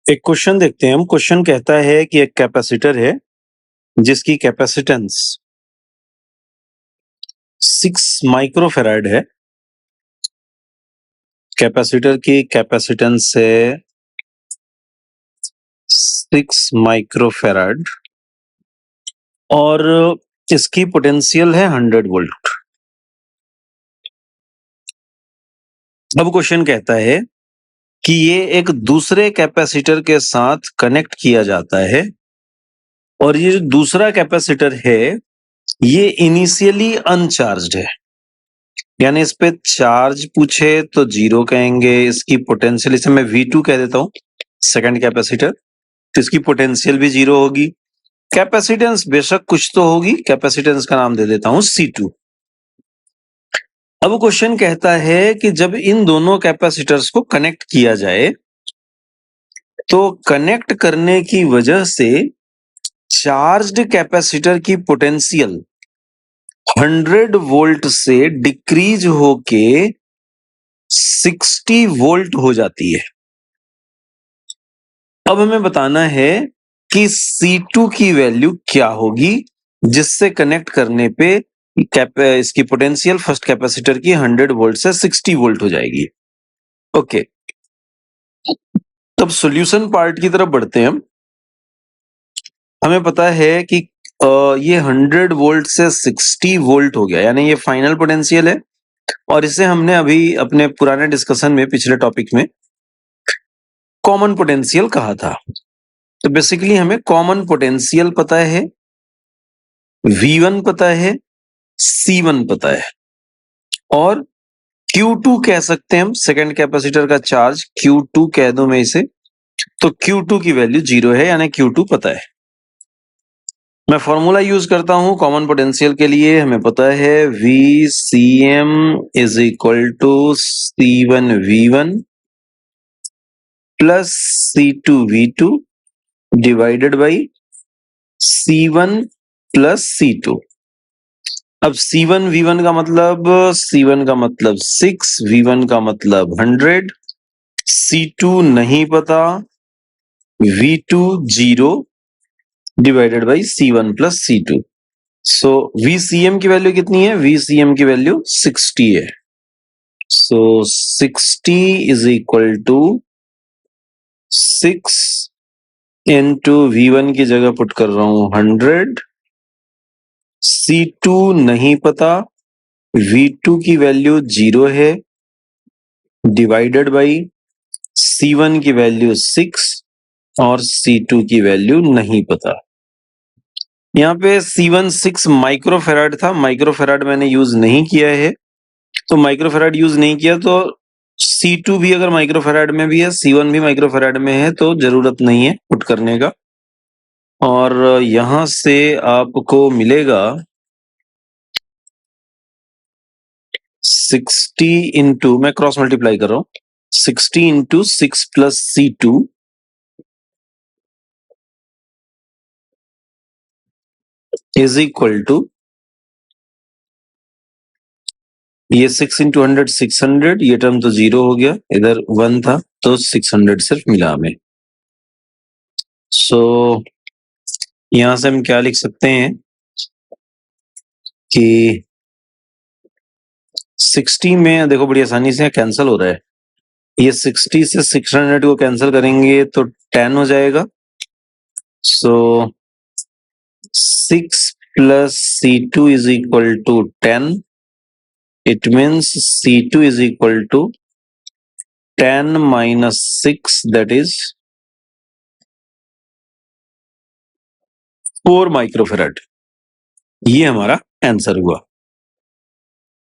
एक क्वेश्चन देखते हैं हम। क्वेश्चन कहता है कि एक कैपेसिटर है जिसकी कैपेसिटेंस 6 माइक्रोफैराड है। कैपेसिटर की कैपेसिटेंस है 6 माइक्रोफैराड और इसकी पोटेंशियल है 100 वोल्ट। अब क्वेश्चन कहता है कि ये एक दूसरे कैपेसिटर के साथ कनेक्ट किया जाता है और ये जो दूसरा कैपेसिटर है ये इनिशियली अनचार्ज्ड है, यानी इस पे चार्ज पूछे तो 0 कहेंगे। इसकी पोटेंशियल, इसे मैं V2 कह देता हूं, सेकंड कैपेसिटर, तो इसकी पोटेंशियल भी 0 होगी। कैपेसिटेंस बेशक कुछ तो होगी, कैपेसिटेंस का नाम दे देता हूं C2। अब क्वेश्चन कहता है कि जब इन दोनों कैपेसिटर्स को कनेक्ट किया जाए तो कनेक्ट करने की वजह से चार्ज्ड कैपेसिटर की पोटेंशियल 100 वोल्ट से डिक्रीज होके 60 वोल्ट हो जाती है। अब हमें बताना है कि C2 की वैल्यू क्या होगी जिससे कनेक्ट करने पे इसकी पोटेंशियल फर्स्ट कैपेसिटर की 100 वोल्ट से 60 वोल्ट हो जाएगी। ओके, तब सॉल्यूशन पार्ट की तरफ बढ़ते हैं हम। हमें पता है कि ये 100 वोल्ट से 60 वोल्ट हो गया, यानी ये फाइनल पोटेंशियल है और इसे हमने अभी अपने पुराने डिस्कशन में, पिछले टॉपिक में, कॉमन पोटेंशियल कहा था। तो बेसिकली हमें कॉमन पोटेंशियल पता है, V1 पता है, C1 पता है और Q2 कह सकते हैं हम। सेकंड कैपेसिटर का चार्ज Q2 कह दूं मैं इसे, तो Q2 की वैल्यू 0 है, यानी Q2 पता है। मैं फॉर्मूला यूज करता हूं कॉमन पोटेंशियल के लिए। हमें पता है VCM is equal to C1V1 plus C2V2 divided by C1 plus C2। अब C1V1 का मतलब, C1 का मतलब 6, V1 का मतलब 100, C2 नहीं पता, V2 0 divided by C1 plus C2। So VCM की वैल्यू कितनी है? VCM की वैल्यू 60 है। So 60 is equal to 6 into V1 की जगह पुट कर रहा हूं 100, C2 नहीं पता, V2 की वैल्यू 0 है, डिवाइडेड बाई C1 की वैल्यू 6 और C2 की वैल्यू नहीं पता। यहाँ पे C1 6 माइक्रोफैराड था, माइक्रोफैराड मैंने यूज नहीं किया है, तो माइक्रोफैराड यूज नहीं किया तो C2 भी अगर माइक्रोफैराड में भी है, C1 भी माइक्रोफैराड में है, तो जरूरत नहीं है पुट करने का। और यहां से आपको मिलेगा 60 इंटू, मैं क्रॉस मल्टीप्लाई कर रहा हूं, 60 into 6 plus C2 is equal to, ये 6 इंटू 100 600, ये टर्म तो 0 हो गया, इधर 1 था तो 600 सिर्फ मिला हमें। सो यहां से हम क्या लिख सकते हैं कि 60 में देखो बड़ी आसानी से कैंसिल हो रहा है, ये 60 से 600 को कैंसिल करेंगे तो 10 हो जाएगा। So 6 plus C2 is equal to 10, it means C2 is equal to 10 minus 6, that is 4 microfarad. ये हमारा आंसर हुआ।